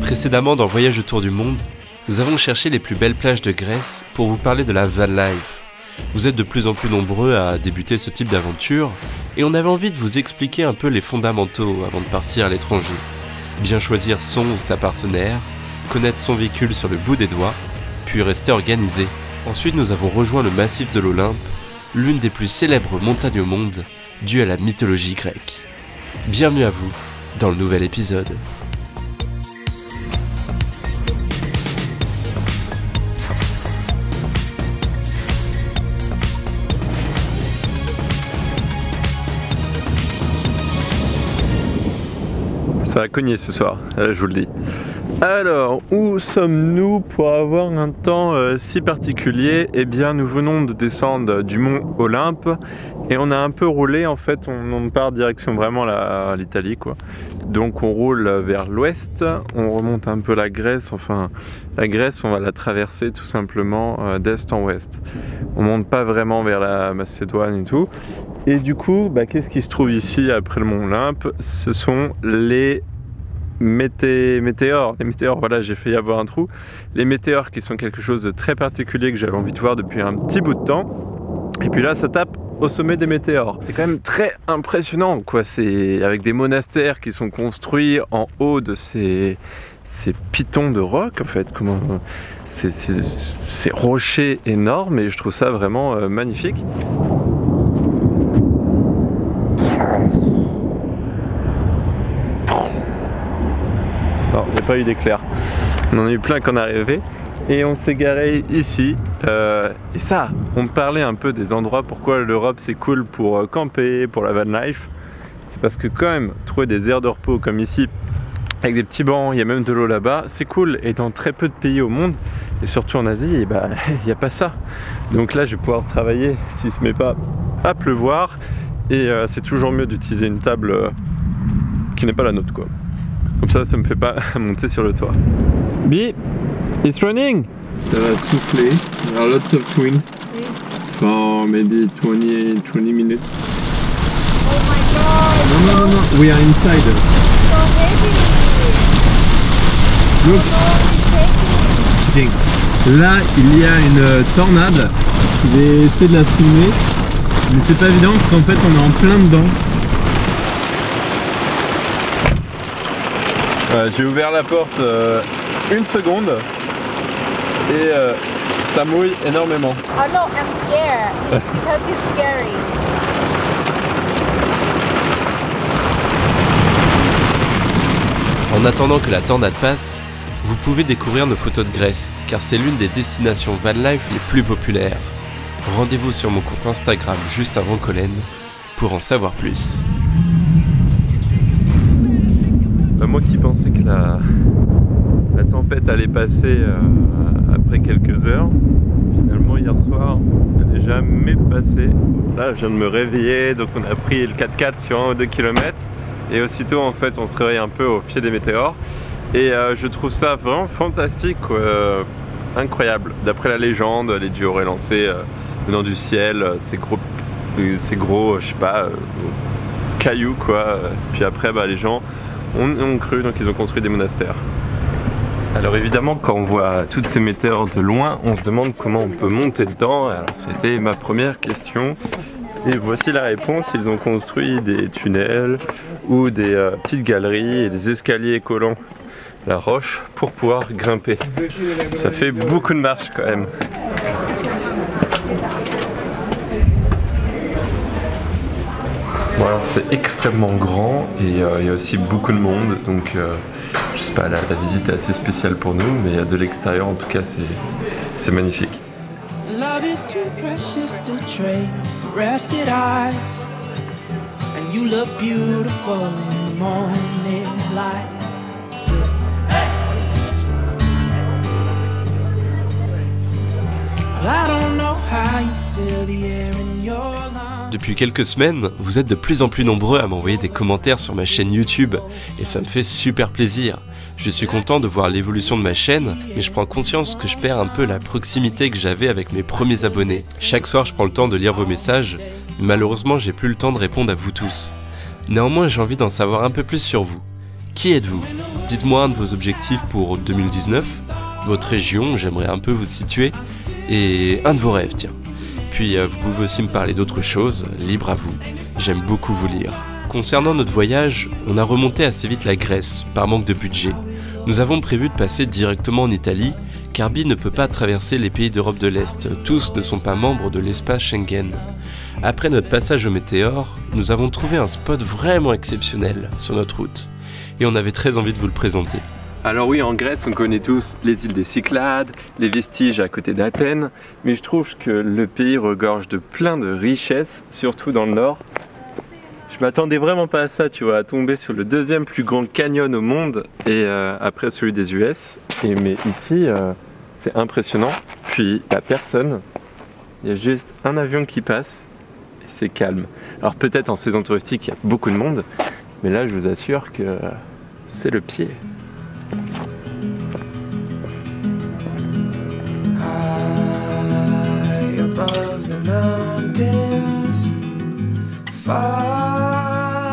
Précédemment dans Voyage autour du monde, nous avons cherché les plus belles plages de Grèce pour vous parler de la van life. Vous êtes de plus en plus nombreux à débuter ce type d'aventure et on avait envie de vous expliquer un peu les fondamentaux avant de partir à l'étranger. Bien choisir son ou sa partenaire, connaître son véhicule sur le bout des doigts, puis rester organisé. Ensuite nous avons rejoint le massif de l'Olympe, l'une des plus célèbres montagnes au monde, due à la mythologie grecque. Bienvenue à vous dans le nouvel épisode. Ça va cogner ce soir, je vous le dis. Alors, où sommes-nous pour avoir un temps si particulier? Eh bien, nous venons de descendre du mont Olympe et on a un peu roulé. En fait, on part direction vraiment l'Italie, quoi. Donc, on roule vers l'ouest, on remonte un peu la Grèce. Enfin, la Grèce, on va la traverser tout simplement d'est en ouest. On monte pas vraiment vers la Macédoine et tout. Et du coup, qu'est-ce qui se trouve ici après le mont Olympe? Ce sont les météores. Les météores, voilà, j'ai failli avoir un trou. Les météores qui sont quelque chose de très particulier que j'avais envie de voir depuis un petit bout de temps. Et puis là, ça tape au sommet des météores. C'est quand même très impressionnant, quoi. C'est avec des monastères qui sont construits en haut de ces pitons de roc, en fait. Ces rochers énormes, et je trouve ça vraiment magnifique. Non, il n'y a pas eu d'éclair. On en a eu plein quand on est arrivé. Et on s'est garé ici. Et ça, on me parlait un peu des endroits pourquoi l'Europe c'est cool pour camper, pour la van life. C'est parce que quand même, trouver des aires de repos comme ici, avec des petits bancs, il y a même de l'eau là-bas, c'est cool. Et dans très peu de pays au monde, et surtout en Asie, il n'y a pas ça. Donc là, je vais pouvoir travailler s'il ne se met pas à pleuvoir. Et c'est toujours mieux d'utiliser une table qui n'est pas la nôtre, quoi. Comme ça me fait pas monter sur le toit. B, it's running! Ça va souffler. There are lots of wind. For maybe 20 minutes. Oh my god! No. We are inside. So heavy! Look. Oh, it's shaking. Là, il y a une tornade. Je vais essayer de la filmer. Mais c'est pas évident parce qu'en fait, on est en plein dedans. J'ai ouvert la porte une seconde et ça mouille énormément. Oh no, I'm scared. Because it's scary. En attendant que la tornade passe, vous pouvez découvrir nos photos de Grèce, car c'est l'une des destinations van life les plus populaires. Rendez-vous sur mon compte Instagram juste avant Collen pour en savoir plus. Moi qui pensais que la tempête allait passer après quelques heures, finalement hier soir, elle n'est jamais passée. Là, je viens de me réveiller, donc on a pris le 4x4 sur 1 ou 2 km et aussitôt en fait on se réveille un peu au pied des météores et je trouve ça vraiment fantastique, incroyable. D'après la légende, les dieux auraient lancé venant du ciel ces gros je sais pas, cailloux, quoi. Puis après les gens ont cru, donc ils ont construit des monastères. Alors évidemment, quand on voit toutes ces météores de loin, on se demande comment on peut monter dedans. Alors c'était ma première question. Et voici la réponse, ils ont construit des tunnels ou des petites galeries et des escaliers collant la roche pour pouvoir grimper. Ça fait beaucoup de marche quand même. Voilà, c'est extrêmement grand et il y a aussi beaucoup de monde, donc je sais pas, la visite est assez spéciale pour nous, mais de l'extérieur en tout cas c'est magnifique. Love is too precious to trade for rested eyes, and you look beautiful in the morning light. Well, I don't know how you feel the air in your lungs. Depuis quelques semaines, vous êtes de plus en plus nombreux à m'envoyer des commentaires sur ma chaîne YouTube et ça me fait super plaisir. Je suis content de voir l'évolution de ma chaîne, mais je prends conscience que je perds un peu la proximité que j'avais avec mes premiers abonnés. Chaque soir, je prends le temps de lire vos messages, mais malheureusement, j'ai plus le temps de répondre à vous tous. Néanmoins, j'ai envie d'en savoir un peu plus sur vous. Qui êtes-vous ? Dites-moi un de vos objectifs pour 2019, votre région, j'aimerais un peu vous situer, et un de vos rêves, tiens. Puis vous pouvez aussi me parler d'autres choses, libre à vous. J'aime beaucoup vous lire. Concernant notre voyage, on a remonté assez vite la Grèce, par manque de budget. Nous avons prévu de passer directement en Italie, car Bi ne peut pas traverser les pays d'Europe de l'Est. Tous ne sont pas membres de l'espace Schengen. Après notre passage au Météore, nous avons trouvé un spot vraiment exceptionnel sur notre route. Et on avait très envie de vous le présenter. Alors oui, en Grèce, on connaît tous les îles des Cyclades, les vestiges à côté d'Athènes, mais je trouve que le pays regorge de plein de richesses, surtout dans le nord. Je m'attendais vraiment pas à ça, tu vois, à tomber sur le deuxième plus grand canyon au monde, et après celui des US. Mais ici, c'est impressionnant. Puis, il n'y a personne, il y a juste un avion qui passe, et c'est calme. Alors peut-être en saison touristique, il y a beaucoup de monde, mais là, je vous assure que c'est le pied.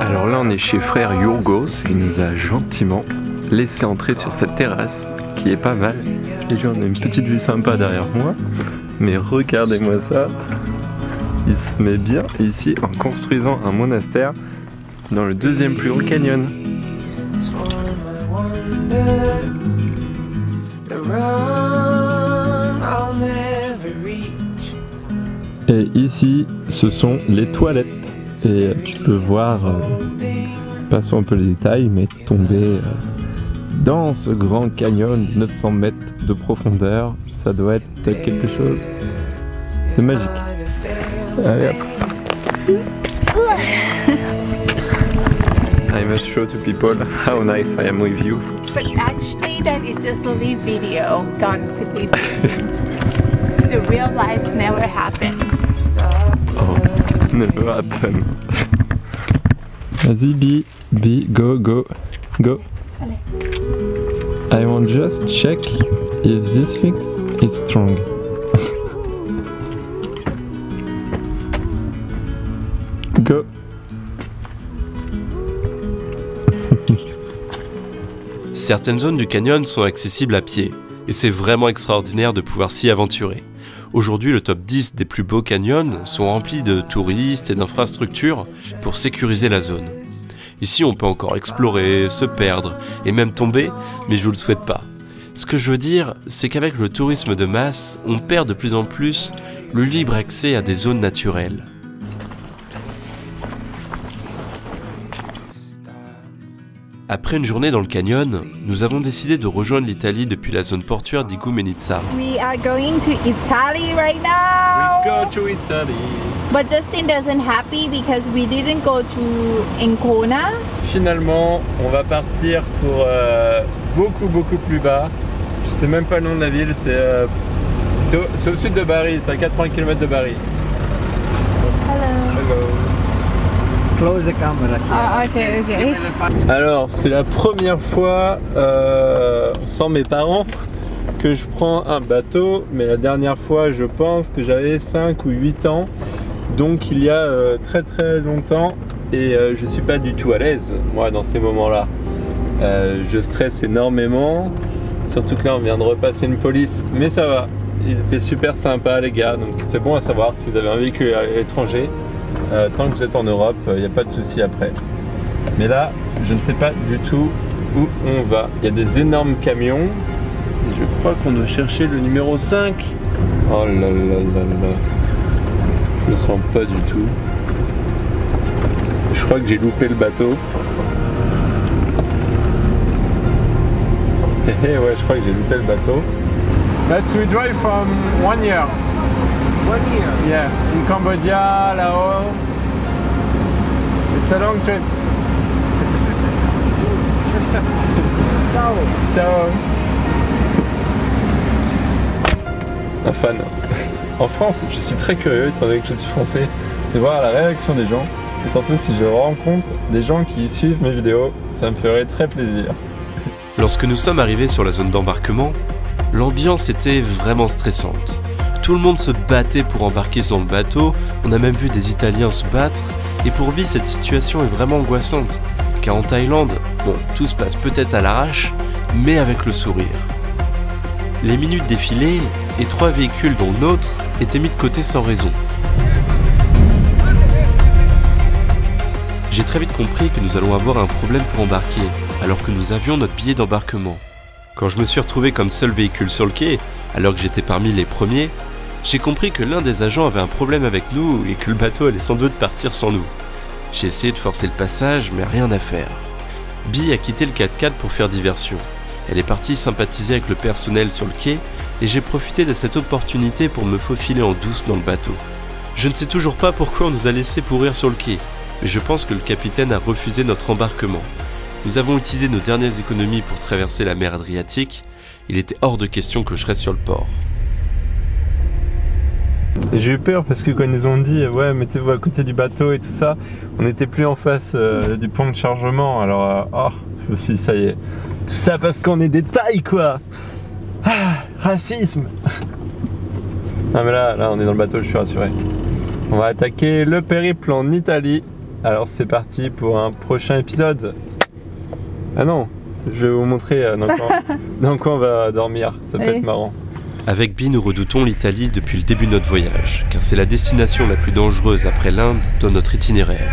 Alors là on est chez frère Yorgos, il nous a gentiment laissé entrer sur cette terrasse qui est pas mal. Déjà on a une petite vue sympa derrière moi, mais regardez-moi ça, il se met bien ici en construisant un monastère dans le deuxième plus haut canyon. Et ici, ce sont les toilettes. Et tu peux voir, passons un peu les détails, mais tomber dans ce grand canyon de 900 mètres de profondeur, ça doit être quelque chose de magique. Allez hop. I must show to people how nice I am with you. But actually, that is just a video done with it. The real life never happened. Oh, never happen. Vas-y, Bi, go. I want just check if this fix is strong. Go. Certaines zones du canyon sont accessibles à pied, et c'est vraiment extraordinaire de pouvoir s'y aventurer. Aujourd'hui, le top 10 des plus beaux canyons sont remplis de touristes et d'infrastructures pour sécuriser la zone. Ici, on peut encore explorer, se perdre et même tomber, mais je vous le souhaite pas. Ce que je veux dire, c'est qu'avec le tourisme de masse, on perd de plus en plus le libre accès à des zones naturelles. Après une journée dans le canyon, nous avons décidé de rejoindre l'Italie depuis la zone portuaire d'Igoumenitsa. We are going to Italy right now. We go to Italy. But Justin doesn't happy because we didn't go to Ancona. Finalement, on va partir pour beaucoup plus bas. Je sais même pas le nom de la ville, c'est au sud de Bari, c'est à 80 km de Bari. Hello. Close the camera here. Ah, okay. Alors, c'est la première fois sans mes parents que je prends un bateau, mais la dernière fois, je pense que j'avais 5 ou 8 ans, donc il y a très longtemps, et je suis pas du tout à l'aise, moi, dans ces moments-là. Je stresse énormément, surtout que là, on vient de repasser une police, mais ça va. Ils étaient super sympas, les gars, donc c'est bon à savoir si vous avez un véhicule à l'étranger. Tant que vous êtes en Europe, il n'y a pas de souci après. Mais là, je ne sais pas du tout où on va. Il y a des énormes camions. Et je crois qu'on doit chercher le numéro 5. Oh là là là là. Je le sens pas du tout. Je crois que j'ai loupé le bateau. Ouais, je crois que j'ai loupé le bateau. But we drive from 1 year. 1 year. Yeah, in Cambodia, Laos. It's a long trip. Ciao. Ciao. Un fan. En France, je suis très curieux, étant donné que je suis français, de voir la réaction des gens. Et surtout si je rencontre des gens qui suivent mes vidéos, ça me ferait très plaisir. Lorsque nous sommes arrivés sur la zone d'embarquement, l'ambiance était vraiment stressante. Tout le monde se battait pour embarquer dans le bateau, on a même vu des Italiens se battre, et pour Bi, cette situation est vraiment angoissante. Car en Thaïlande, bon, tout se passe peut-être à l'arrache, mais avec le sourire. Les minutes défilaient et 3 véhicules dont le nôtre étaient mis de côté sans raison. J'ai très vite compris que nous allons avoir un problème pour embarquer, alors que nous avions notre billet d'embarquement. Quand je me suis retrouvé comme seul véhicule sur le quai, alors que j'étais parmi les premiers, j'ai compris que l'un des agents avait un problème avec nous et que le bateau allait sans doute partir sans nous. J'ai essayé de forcer le passage, mais rien à faire. Bee a quitté le 4x4 pour faire diversion. Elle est partie sympathiser avec le personnel sur le quai et j'ai profité de cette opportunité pour me faufiler en douce dans le bateau. Je ne sais toujours pas pourquoi on nous a laissé pourrir sur le quai, mais je pense que le capitaine a refusé notre embarquement. Nous avons utilisé nos dernières économies pour traverser la mer Adriatique. Il était hors de question que je reste sur le port. Et j'ai eu peur parce que quand ils nous ont dit ouais, mettez-vous à côté du bateau et tout ça, on n'était plus en face du point de chargement. Alors je me suis dit ça y est, tout ça parce qu'on est des Thaïs quoi. Racisme. Non mais là on est dans le bateau, je suis rassuré. On va attaquer le périple en Italie. Alors c'est parti pour un prochain épisode. Ah non, je vais vous montrer dans quoi on va dormir, ça peut être marrant. Avec Bee, nous redoutons l'Italie depuis le début de notre voyage, car c'est la destination la plus dangereuse après l'Inde dans notre itinéraire.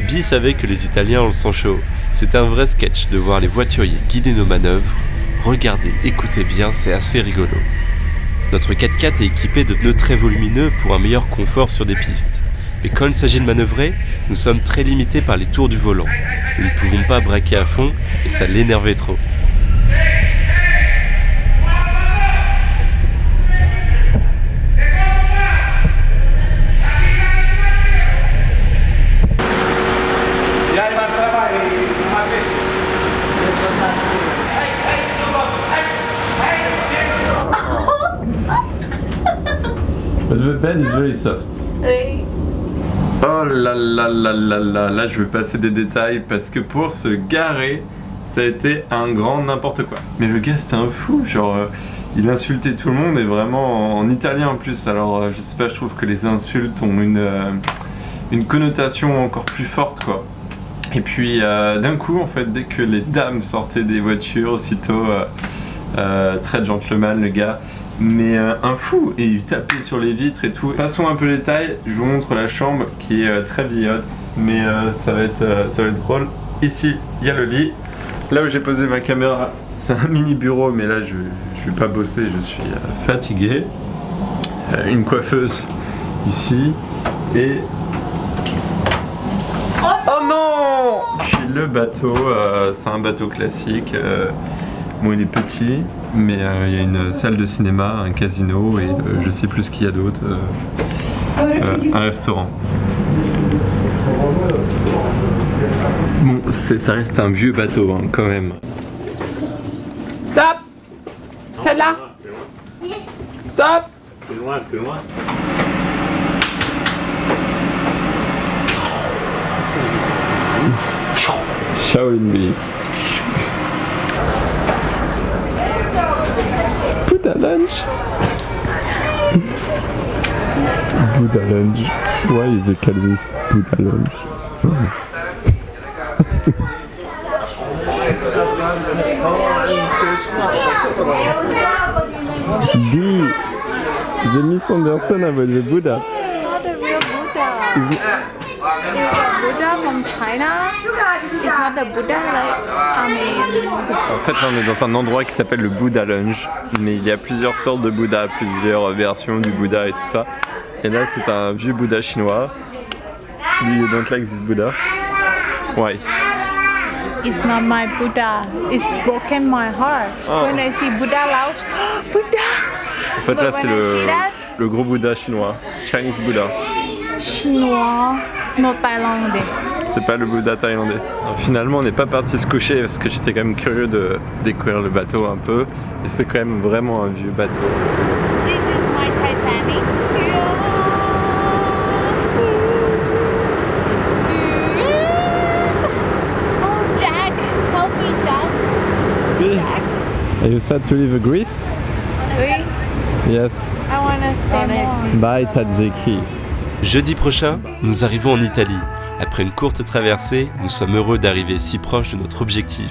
Bee savait que les Italiens ont le sang chaud. C'est un vrai sketch de voir les voituriers guider nos manœuvres. Regardez, écoutez bien, c'est assez rigolo. Notre 4x4 est équipé de pneus très volumineux pour un meilleur confort sur des pistes. Mais quand il s'agit de manœuvrer, nous sommes très limités par les tours du volant. Nous ne pouvons pas braquer à fond et ça l'énervait trop. The bed is very soft. Oui. Oh là là là là là, là je vais passer des détails parce que pour se garer, ça a été un grand n'importe quoi. Mais le gars c'était un fou, genre il insultait tout le monde et vraiment en italien en plus. Alors je sais pas, je trouve que les insultes ont une connotation encore plus forte quoi. Et puis d'un coup en fait, dès que les dames sortaient des voitures, aussitôt très gentleman le gars. Mais un fou, et il tapait sur les vitres et tout. Passons un peu les détails, je vous montre la chambre qui est très vieillotte, mais ça va être drôle. Ici, il y a le lit. Là où j'ai posé ma caméra, c'est un mini bureau, mais là je vais pas bosser, je suis fatigué. Une coiffeuse ici, et... Oh non! Puis le bateau, c'est un bateau classique. Bon, il est petit, mais il y a une salle de cinéma, un casino et je sais plus ce qu'il y a d'autre, un restaurant. Bon, ça reste un vieux bateau hein, quand même. Stop! Celle-là! Stop! Plus loin, plus loin. Shaolin Bee. Buddha lunch. Buddha lunch. Why is it called this Buddha lunch? Bee, the misunderstanding about the Buddha. It's not a real Buddha. It's a Buddha from China. It's not a Buddha like, En fait, là, on est dans un endroit qui s'appelle le Buddha Lounge, mais il y a plusieurs sortes de Bouddha, plusieurs versions du Bouddha et tout ça. Et là, c'est un vieux Bouddha chinois. Do you don't like this Buddha? Why? It's not my Buddha. It's broken my heart. Oh. When I see Buddha lounge, Buddha! En fait, là, But c'est when I see that, le gros Bouddha chinois, Chinese Buddha. Chinois, no Thaïlandais. C'est pas le Bouddha thaïlandais. Alors, finalement, on n'est pas parti se coucher parce que j'étais quand même curieux de découvrir le bateau un peu. Et c'est quand même vraiment un vieux bateau. This is my Titanic. Oh, Jack! Help me, Jack. Jack. Are you sad to leave Greece? Oui. Yes. I want to stay more. Bye Tadzeki. Jeudi prochain, nous arrivons en Italie. Après une courte traversée, nous sommes heureux d'arriver si proche de notre objectif.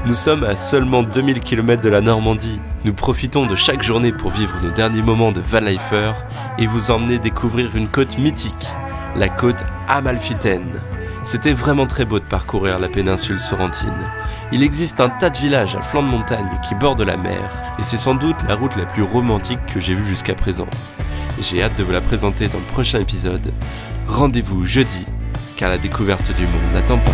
Nous sommes à seulement 2000 km de la Normandie. Nous profitons de chaque journée pour vivre nos derniers moments de Van-Lifer et vous emmener découvrir une côte mythique, la côte Amalfitaine. C'était vraiment très beau de parcourir la péninsule sorrentine. Il existe un tas de villages à flanc de montagne qui bordent la mer et c'est sans doute la route la plus romantique que j'ai vue jusqu'à présent. J'ai hâte de vous la présenter dans le prochain épisode. Rendez-vous jeudi, car la découverte du monde n'attend pas.